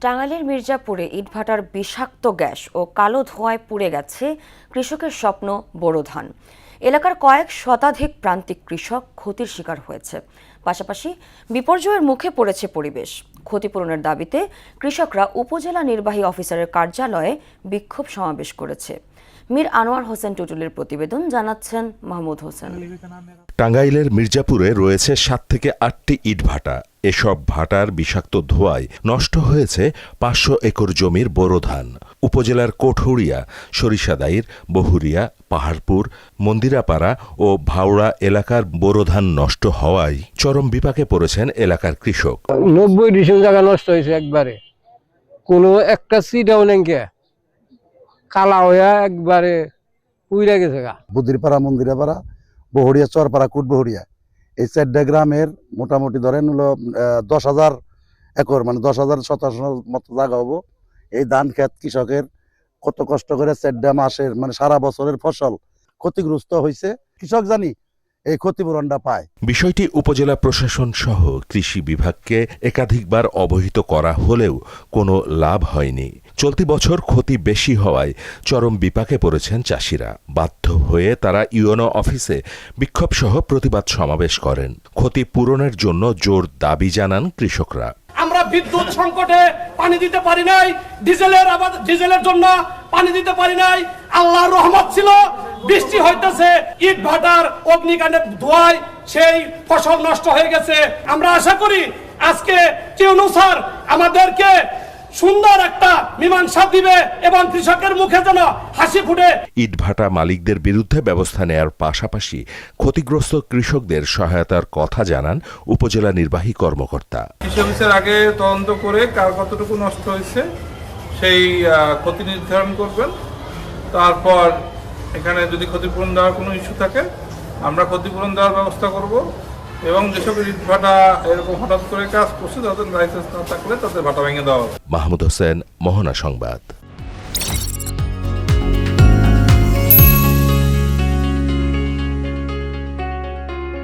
টাঙ্গাইলের মির্জাপুরে ইটভাটার বিষাক্ত গ্যাস ও কালো ধোঁয়ায় পুড়ে গেছে কৃষকের স্বপ্ন বোরো ধান। এলাকার কয়েক শতাধিক প্রান্তিক কৃষক ক্ষতির শিকার হয়েছে। পাশাপাশি বিপর্যয়ের মুখে পড়েছে পরিবেশ। ক্ষতিপূরণের দাবিতে কৃষকরা উপজেলা নির্বাহী অফিসারের কার্যালয়ে বিক্ষোভ সমাবেশ করেছে। মীর আনোয়ার হোসেন টুটুলের প্রতিবেদন, জানাচ্ছেন মাহমুদ হোসেন। টাঙ্গাইলের মির্জাপুরে রয়েছে 7 থেকে 8টি ইটভাটা। এসব ভাটার বিষাক্ত ধোঁয়ায় নষ্ট হয়েছে 500 একর জমির বোরো ধান। উপজেলার কোঠুরিয়া, সরিষাদাইর, বহুরিয়া, পাহাড়পুর, মন্দিরাপাড়া ও ভাওড়া এলাকার বোরো ধান নষ্ট হওয়ায় চরম বিপাকে পড়েছেন এলাকার কৃষক। 90 ডিসেম্বর জায়গা নষ্ট হয়েছে একবারে, কোনো একটা সিটাও নেই, কালা হইয়া একবারে উইরা গেছে। বুদ্ধিরপাড়া, মন্দিরাপাড়া, বহুরিয়া, চরপাড়া, কুটবহুরিয়া, এই 4টা গ্রামের মোটামুটি ধরেন হলো 10,000 একর, মানে 10,000 শতাংশ মতো জায়গা হবো। এই ধান ক্ষেত কৃষকের কত কষ্ট করে 4টা মাসের মানে সারা বছরের ফসল ক্ষতিগ্রস্ত হয়েছে। কৃষক জানি এই ক্ষতিপূরণটা পায়। বিষয়টি উপজেলা প্রশাসন সহ কৃষি বিভাগকে একাধিকবার অবহিত করা হলেও কোনো লাভ হয়নি। চলতি বছর ক্ষতি বেশি হওয়ায় চরম বিপাকে পড়েছেন চাষিরা। বাধ্য হয়ে তারা ইউএনও অফিসে বিক্ষোভ সহ প্রতিবাদ সমাবেশ করেন। ক্ষতি পূরণের জন্য জোর দাবি জানান কৃষকরা। আমরা বিদ্যুৎ সংকটে পানি দিতে পারি নাই, ডিজেলের জন্য পানি দিতে পারি নাই। আল্লাহর রহমত ছিল, বৃষ্টি হইতেছে, ইট ভাটার অগ্নিকাণ্ডের ধোঁয়ায় সেই ফসল নষ্ট হয়ে গেছে। আমরা আশা করি আজকে টিউনু স্যার আমাদেরকে সুন্দর একটা মীমাংসা দিবে এবং কৃষকের মুখে যেন হাসি ফুটে। ইটভাটা মালিকদের বিরুদ্ধে ব্যবস্থা নেয়ার পাশাপাশি ক্ষতিগ্রস্ত কৃষকদের সহায়তার কথা জানান উপজেলা নির্বাহী কর্মকর্তা। কৃষি অফিসের আগে তদন্ত করে কার কতটুকু নষ্ট হয়েছে সেই ক্ষতি নির্ধারণ করবেন। তারপর এখানে যদি ক্ষতিপূরণ দেওয়ার কোনো ইস্যু থাকে আমরা ক্ষতিপূরণ দেওয়ার ব্যবস্থা করব, এবং যেসব ইটভাটা এরকম হঠাৎ করে কাজ করছে তাদের লাইসেন্স না থাকলে তাদের ভাটা ভেঙে দেওয়া হবে। মাহমুদ হোসেন, মোহনা সংবাদ।